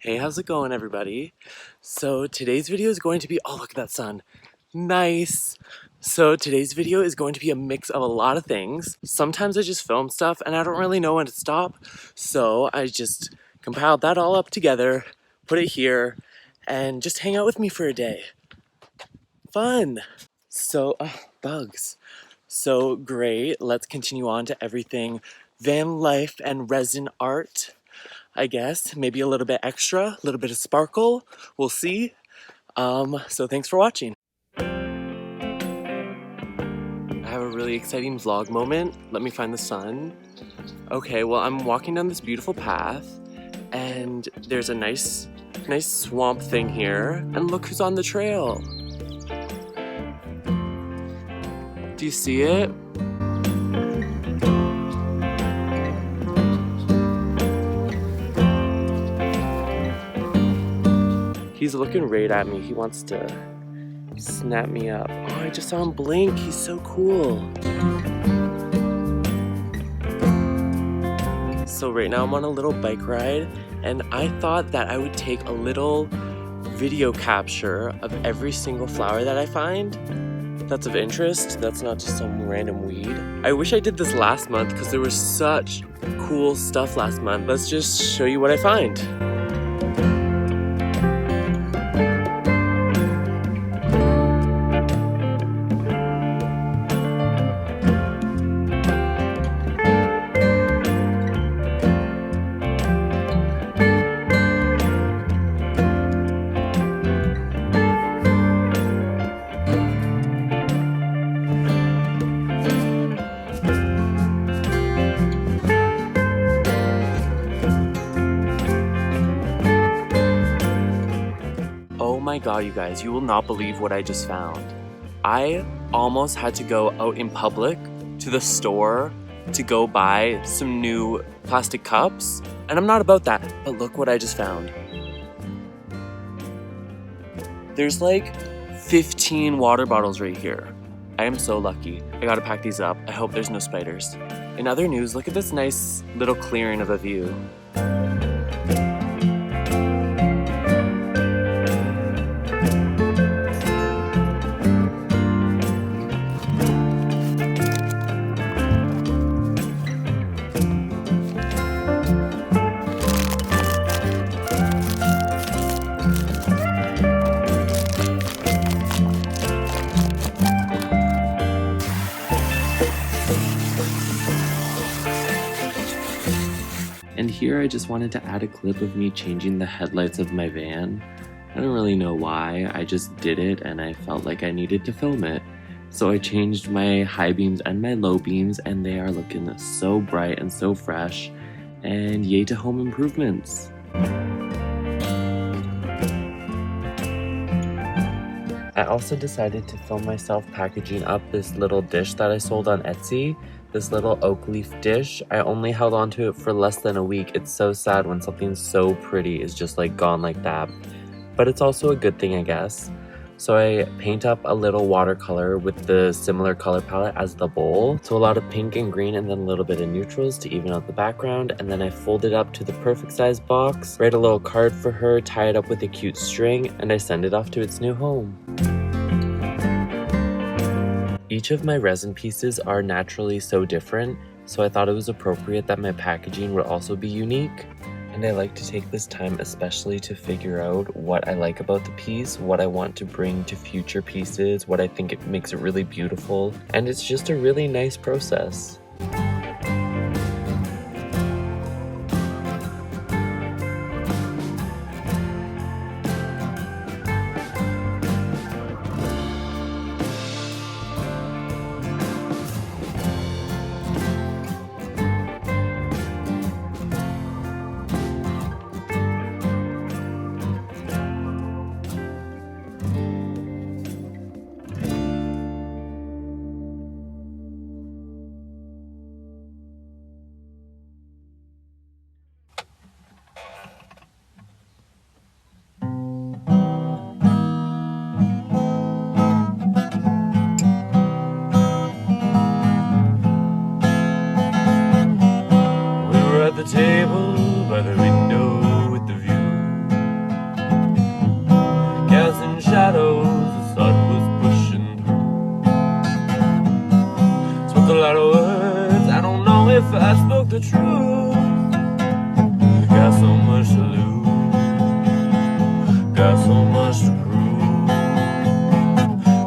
Hey, how's it going, everybody? So today's video is going to be, oh, look at that sun. Nice. So today's video is going to be a mix of a lot of things. Sometimes I just film stuff and I don't really know when to stop. So I just compiled that all up together, put it here, and just hang out with me for a day. Fun. So, bugs. So great. Let's continue on to everything van life and resin art. I guess, maybe a little bit extra, a little bit of sparkle, we'll see. So thanks for watching. I have a really exciting vlog moment. Let me find the sun. Okay, well, I'm walking down this beautiful path and there's a nice swamp thing here, and look who's on the trail. Do you see it? He's looking right at me. He wants to snap me up. Oh, I just saw him blink. He's so cool. So right now I'm on a little bike ride, and I thought that I would take a little video capture of every single flower that I find that's of interest. That's not just some random weed. I wish I did this last month because there was such cool stuff last month. Let's just show you what I find. Oh my god, you guys, you will not believe what I just found. I almost had to go out in public to the store to go buy some new plastic cups, and I'm not about that, but look what I just found. There's like 15 water bottles right here. I am so lucky. I gotta pack these up. I hope there's no spiders. In other news, look at this nice little clearing of a view. And here I just wanted to add a clip of me changing the headlights of my van. I don't really know why, I just did it and I felt like I needed to film it. So I changed my high beams and my low beams, and they are looking so bright and so fresh, and yay to home improvements. I also decided to film myself packaging up this little dish that I sold on Etsy. This little oak leaf dish. I only held on to it for less than a week. It's so sad when something so pretty is just like gone like that. But it's also a good thing, I guess. So I paint up a little watercolor with the similar color palette as the bowl. So a lot of pink and green, and then a little bit of neutrals to even out the background. And then I fold it up to the perfect size box, write a little card for her, tie it up with a cute string, and I send it off to its new home. Each of my resin pieces are naturally so different, so I thought it was appropriate that my packaging would also be unique. And I like to take this time especially to figure out what I like about the piece, what I want to bring to future pieces, what I think it makes it really beautiful, and it's just a really nice process. if I spoke the truth. Got so much to lose, got so much to prove.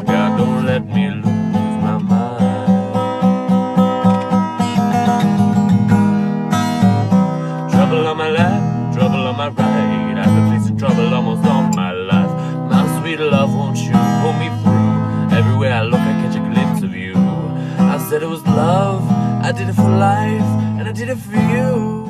God, don't let me lose my mind. Trouble on my left, trouble on my right. I've been facing trouble almost all my life. My sweet love, won't you pull me through? Everywhere I look, I catch a glimpse of you. I said it was love, I did it for life, and I did it for you.